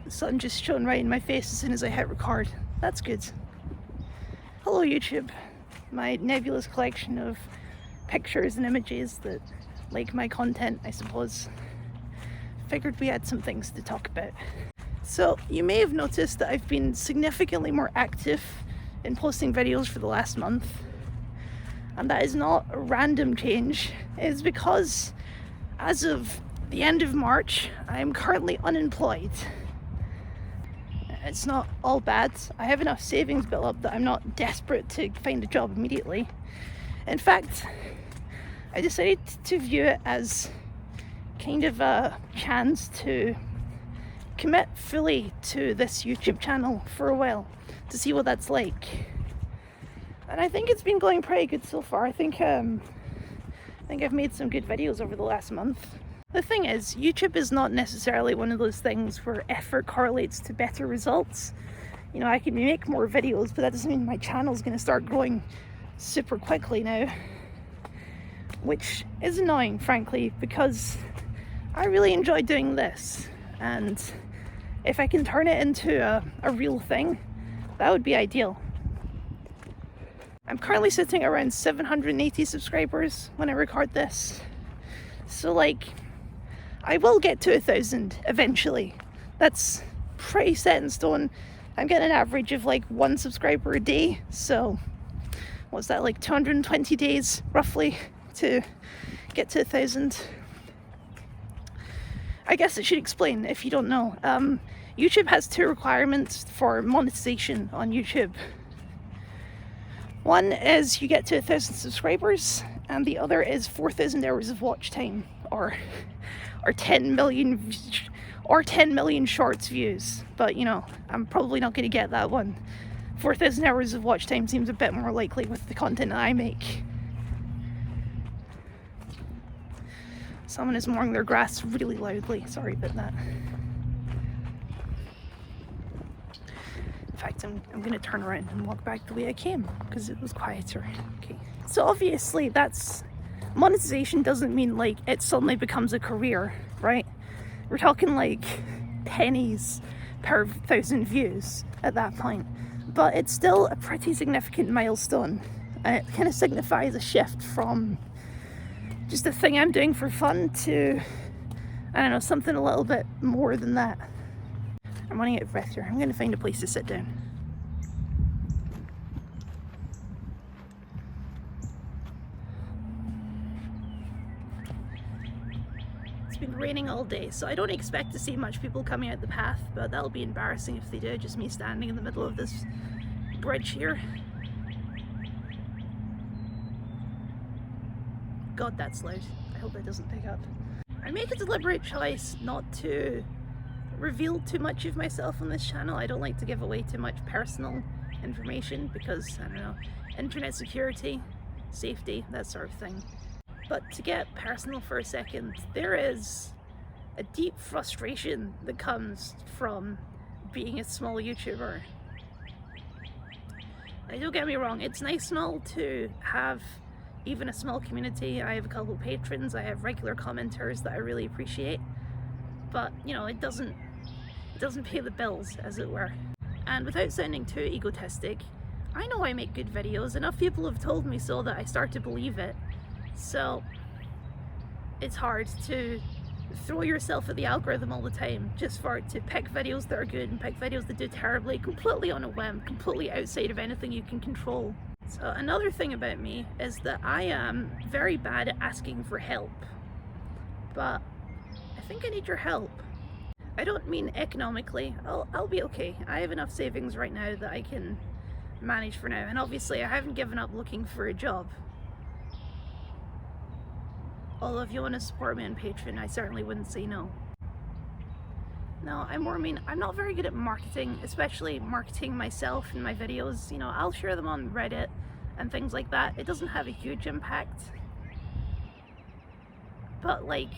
The sun just shone right in my face as soon as I hit record. That's good. Hello YouTube, my nebulous collection of pictures and images that like my content, I suppose. Figured we had some things to talk about. So you may have noticed that I've been significantly more active in posting videos for the last month. And that is not a random change. It's because as of the end of March, I am currently unemployed. It's not all bad. I have enough savings built up that I'm not desperate to find a job immediately. In fact, I decided to view it as kind of a chance to commit fully to this YouTube channel for a while to see what that's like. And I think it's been going pretty good so far. I think I've made some good videos over the last month. The thing is, YouTube is not necessarily one of those things where effort correlates to better results. You know, I can make more videos, but that doesn't mean my channel's going to start growing super quickly now. Which is annoying, frankly, because I really enjoy doing this. And if I can turn it into a real thing, that would be ideal. I'm currently sitting around 780 subscribers when I record this. So like, I will get to 1,000 eventually. That's pretty set in stone. I'm getting an average of like 1 subscriber a day. So what's that, like 220 days roughly to get to 1,000? I guess I should explain if you don't know. YouTube has 2 requirements for monetization on YouTube. One is you get to 1,000 subscribers, and the other is 4,000 hours of watch time, or 10 million shorts views. But you know, I'm probably not going to get that one. 4,000 hours of watch time seems a bit more likely with the content that I make. Someone is mowing their grass really loudly. Sorry about that. In fact, I'm going to turn around and walk back the way I came because it was quieter. Okay. So obviously that's monetization doesn't mean like it suddenly becomes a career, right? We're talking like pennies per 1,000 views at that point. But it's still a pretty significant milestone. And it kind of signifies a shift from just a thing I'm doing for fun to, I don't know, something a little bit more than that. I'm running out of breath here. I'm going to find a place to sit down. It's been raining all day, so I don't expect to see much people coming out the path, but that'll be embarrassing if they do, just me standing in the middle of this bridge here. God, that's loud. I hope that doesn't pick up. I make a deliberate choice not to reveal too much of myself on this channel. I don't like to give away too much personal information because, I don't know, internet security, safety, that sort of thing. But to get personal for a second, there is a deep frustration that comes from being a small YouTuber. Now, don't get me wrong, it's nice and all to have even a small community. I have a couple of patrons, I have regular commenters that I really appreciate, but you know, it doesn't pay the bills, as it were. And without sounding too egotistic, I know I make good videos. Enough people have told me so that I start to believe it. So it's hard to throw yourself at the algorithm all the time just for it to pick videos that are good and pick videos that do terribly, completely on a whim, completely outside of anything you can control. So another thing about me is that I am very bad at asking for help, but I think I need your help. I don't mean economically. I'll be okay. I have enough savings right now that I can manage for now, and obviously I haven't given up looking for a job. Although if you want to support me on Patreon, I certainly wouldn't say no. No, I more mean I'm not very good at marketing, especially marketing myself in my videos. You know, I'll share them on Reddit and things like that. It doesn't have a huge impact. But like,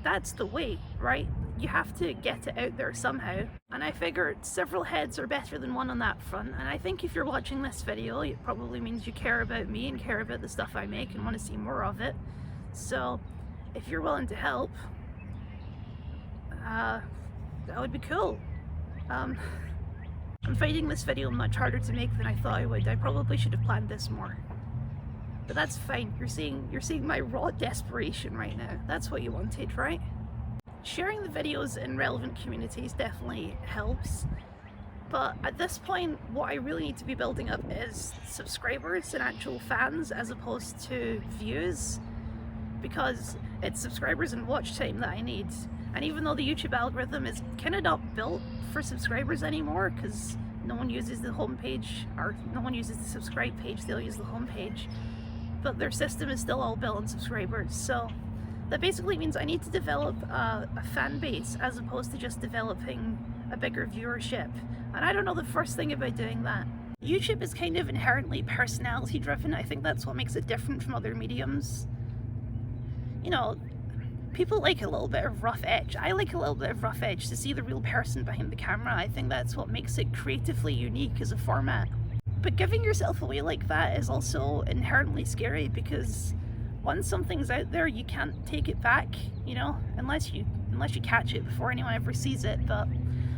that's the way, right? You have to get it out there somehow. And I figured several heads are better than one on that front. And I think if you're watching this video, it probably means you care about me and care about the stuff I make and want to see more of it. So if you're willing to help, that would be cool. I'm finding this video much harder to make than I thought I would. I probably should have planned this more. But that's fine. You're seeing my raw desperation right now. That's what you wanted, right? Sharing the videos in relevant communities definitely helps. But at this point, what I really need to be building up is subscribers and actual fans as opposed to views, because it's subscribers and watch time that I need. And even though the YouTube algorithm is kind of not built for subscribers anymore, because no one uses the homepage, or no one uses the subscribe page, they'll use the homepage, but their system is still all built on subscribers. So that basically means I need to develop a fan base as opposed to just developing a bigger viewership. And I don't know the first thing about doing that. YouTube is kind of inherently personality driven. I think that's what makes it different from other mediums. You know, people like a little bit of rough edge. I like a little bit of rough edge to see the real person behind the camera. I think that's what makes it creatively unique as a format. But giving yourself away like that is also inherently scary, because once something's out there, you can't take it back, you know, unless you catch it before anyone ever sees it, but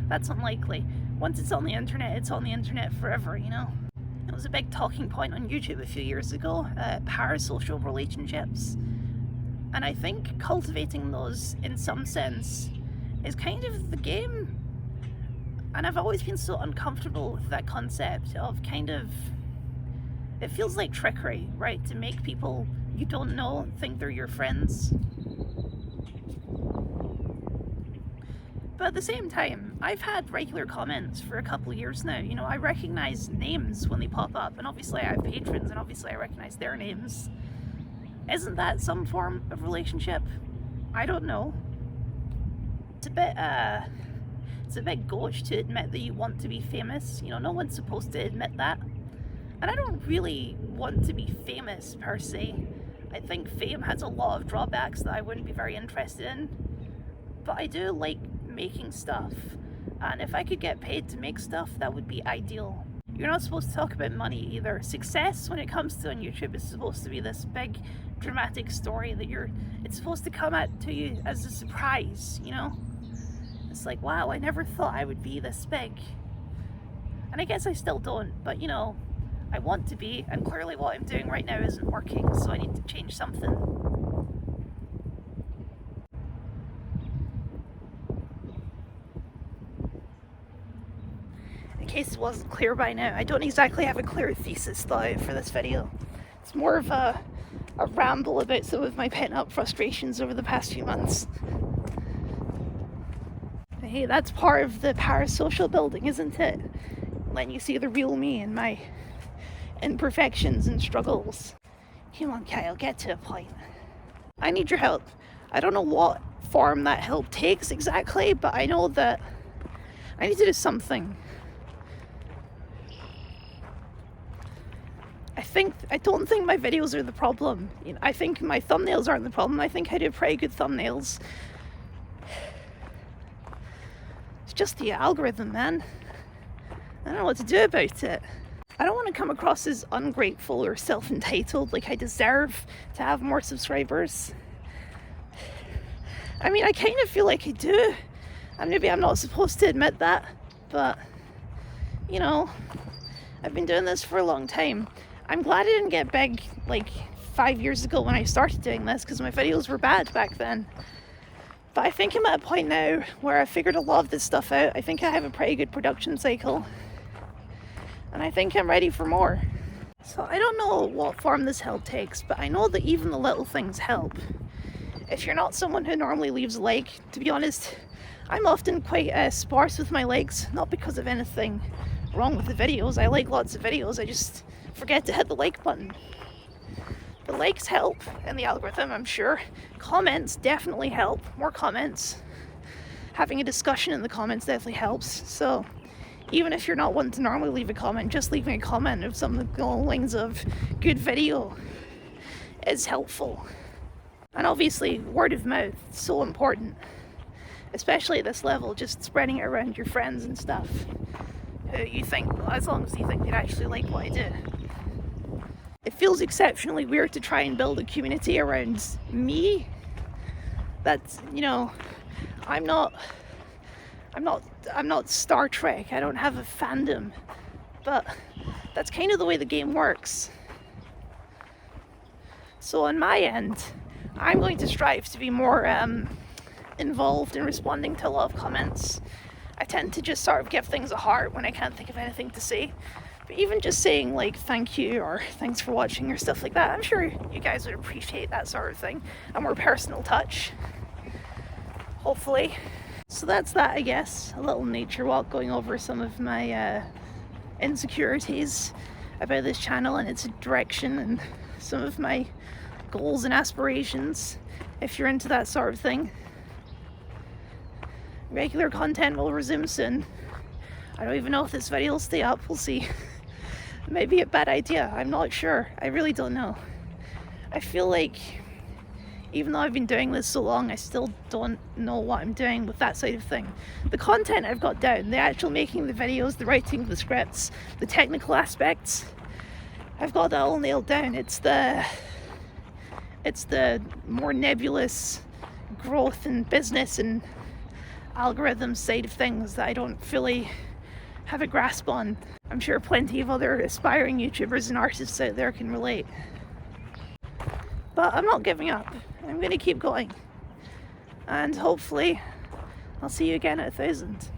that's unlikely. Once it's on the internet, it's on the internet forever, you know. It was a big talking point on YouTube a few years ago, parasocial relationships. And I think cultivating those in some sense is kind of the game. And I've always been so uncomfortable with that concept of kind of, it feels like trickery, right? To make people you don't know think they're your friends. But at the same time, I've had regular comments for a couple of years now. You know, I recognize names when they pop up, and obviously I have patrons, and obviously I recognize their names. Isn't that some form of relationship? I don't know. It's a bit gauche to admit that you want to be famous. You know, no one's supposed to admit that. And I don't really want to be famous per se. I think fame has a lot of drawbacks that I wouldn't be very interested in. But I do like making stuff, and if I could get paid to make stuff, that would be ideal. You're not supposed to talk about money either. Success when it comes to on YouTube is supposed to be this big dramatic story that it's supposed to come out to you as a surprise, you know? It's like, wow, I never thought I would be this big. And I guess I still don't, but you know, I want to be, and clearly what I'm doing right now isn't working, so I need to change something. In case it wasn't clear by now, I don't exactly have a clear thesis thought out for this video. It's more of a ramble about some of my pent-up frustrations over the past few months. Hey, that's part of the parasocial building, isn't it? Letting you see the real me and my imperfections and struggles. Come on, Kyle, get to a point. I need your help. I don't know what form that help takes exactly, but I know that I need to do something. I don't think my videos are the problem. You know, I think my thumbnails aren't the problem. I think I do pretty good thumbnails. It's just the algorithm, man. I don't know what to do about it. I don't want to come across as ungrateful or self-entitled, like I deserve to have more subscribers. I mean, I kind of feel like I do, and maybe I'm not supposed to admit that, but you know, I've been doing this for a long time. I'm glad I didn't get big like 5 years ago when I started doing this, because my videos were bad back then. But I think I'm at a point now where I figured a lot of this stuff out. I think I have a pretty good production cycle, and I think I'm ready for more. So I don't know what form this help takes, but I know that even the little things help. If you're not someone who normally leaves a like, to be honest, I'm often quite sparse with my likes, not because of anything wrong with the videos. I like lots of videos, I just forget to hit the like button. The likes help in the algorithm, I'm sure. Comments definitely help. More comments. Having a discussion in the comments definitely helps. So even if you're not one to normally leave a comment, just leaving a comment of something along the lines of good video is helpful. And obviously word of mouth is so important, especially at this level, just spreading it around your friends and stuff who you think, as long as you think they'd actually like what I do. It feels exceptionally weird to try and build a community around me. That's, you know, I'm not I'm not Star Trek, I don't have a fandom, but that's kind of the way the game works. So on my end, I'm going to strive to be more involved in responding to a lot of comments. I tend to just sort of give things a heart when I can't think of anything to say. But even just saying like thank you or thanks for watching or stuff like that, I'm sure you guys would appreciate that sort of thing. A more personal touch, hopefully. So that's that, I guess. A little nature walk, going over some of my insecurities about this channel and its direction, and some of my goals and aspirations, if you're into that sort of thing. Regular content will resume soon. I don't even know if this video will stay up, we'll see. It may be a bad idea, I'm not sure. I really don't know. I feel like even though I've been doing this so long, I still don't know what I'm doing with that side of thing. The content I've got down, the actual making the videos, the writing the scripts, the technical aspects, I've got that all nailed down. It's the more nebulous growth and business and algorithm side of things that I don't fully have a grasp on. I'm sure plenty of other aspiring YouTubers and artists out there can relate. But I'm not giving up. I'm going to keep going. And hopefully I'll see you again at 1,000.